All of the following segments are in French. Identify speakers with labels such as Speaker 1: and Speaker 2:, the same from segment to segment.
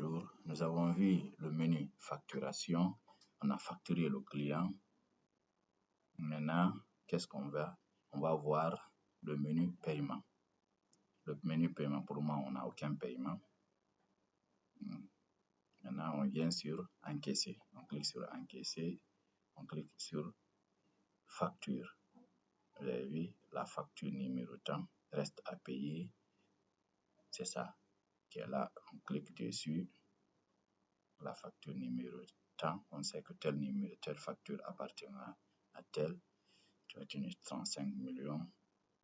Speaker 1: Bonjour, nous avons vu le menu facturation, on a facturé le client. Maintenant, qu'est-ce qu'on va? On va voir le menu paiement. Le menu paiement, pour moi, on n'a aucun paiement. Maintenant, on vient sur encaisser. On clique sur encaisser, on clique sur facture. Vous avez vu, la facture numéro tant reste à payer. C'est ça qui est là. On clique dessus. La facture numéro tant, on sait que telle facture appartient à tel. Tu as tenu 35 millions.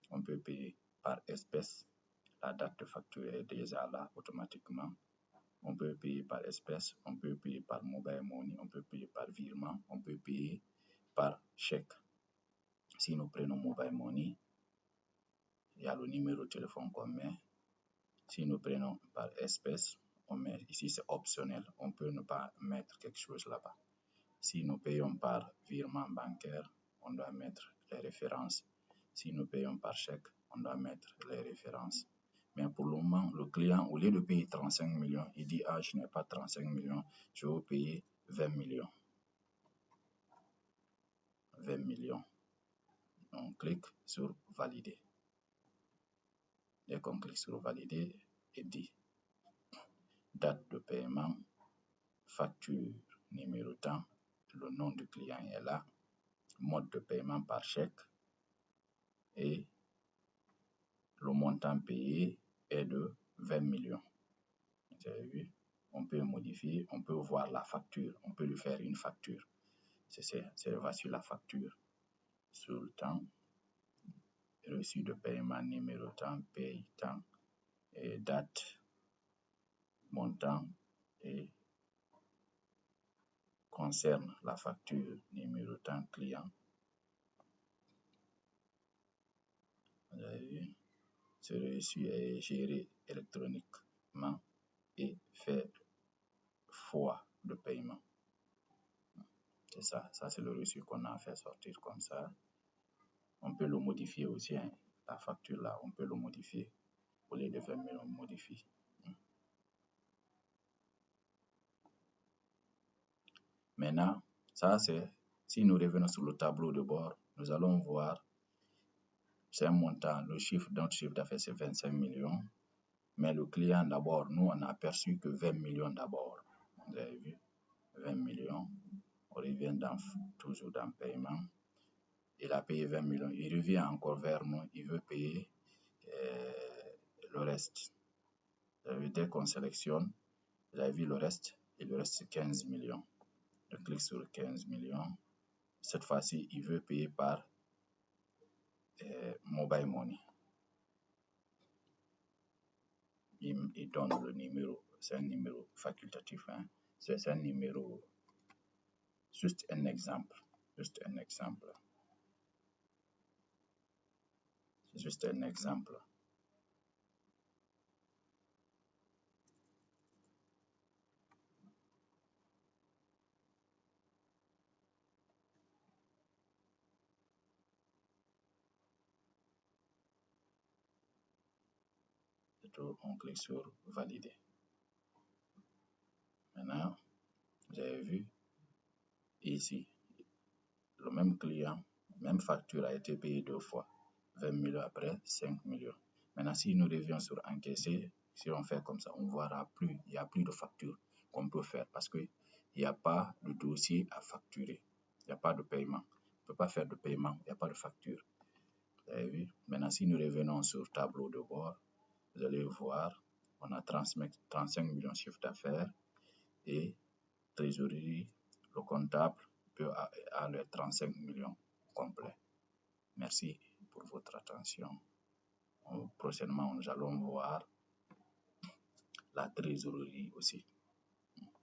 Speaker 1: On peut payer par espèce. La date de facture est déjà là automatiquement. On peut payer par espèce, on peut payer par mobile money, on peut payer par virement, on peut payer par chèque. Si nous prenons mobile money, il y a le numéro de téléphone qu'on met. Si nous prenons par espèce, on met ici, c'est optionnel. On peut ne pas mettre quelque chose là-bas. Si nous payons par virement bancaire, on doit mettre les références. Si nous payons par chèque, on doit mettre les références. Mais pour le moment, le client, au lieu de payer 35 millions, il dit, ah, je n'ai pas 35 millions, je veux payer 20 millions. 20 millions. On clique sur valider. Dès qu'on clique sur valider, il dit date de paiement, facture, numéro tant, le nom du client est là, mode de paiement par chèque et le montant payé est de 20 millions. Vous avez vu? On peut modifier, on peut voir la facture, on peut lui faire une facture. Voici la facture. Sur le temps, reçu de paiement, numéro temps, paye temps, et date, montant, et concerne la facture, numéro temps, client. Vous avez vu? Ce reçu est géré électroniquement et fait foi de paiement. C'est ça, c'est le reçu qu'on a fait sortir comme ça. On peut le modifier aussi, hein. La facture là, on peut le modifier. Au lieu de 20 000, on modifie. Maintenant, ça c'est, si nous revenons sur le tableau de bord, nous allons voir, c'est un montant, notre chiffre d'affaires c'est 25 millions, mais le client d'abord, nous on a aperçu que 20 millions d'abord. Vous avez vu, 20 millions, on revient toujours dans paiement. Il a payé 20 millions, il revient encore vers nous, il veut payer le reste. Dès qu'on sélectionne, vous avez vu le reste, il lui reste 15 millions. Je clique sur 15 millions. Cette fois-ci, il veut payer par mobile money. Il donne le numéro, c'est un numéro facultatif, hein? C'est un numéro, juste un exemple. Juste un exemple. C'est juste un exemple. On clique sur valider. Maintenant, vous avez vu ici, le même client, même facture a été payée 2 fois. 20 millions après, 5 millions. Maintenant, si nous revenons sur encaisser, si on fait comme ça, on ne verra plus, il n'y a plus de facture qu'on peut faire parce qu'il n'y a pas de dossier à facturer. Il n'y a pas de paiement. On ne peut pas faire de paiement, il n'y a pas de facture. Vous avez vu? Maintenant, si nous revenons sur tableau de bord, vous allez voir, on a 35 millions de chiffre d'affaires et trésorerie, le comptable peut aller 35 millions complet. Merci pour votre attention. Prochainement, nous allons voir la trésorerie aussi.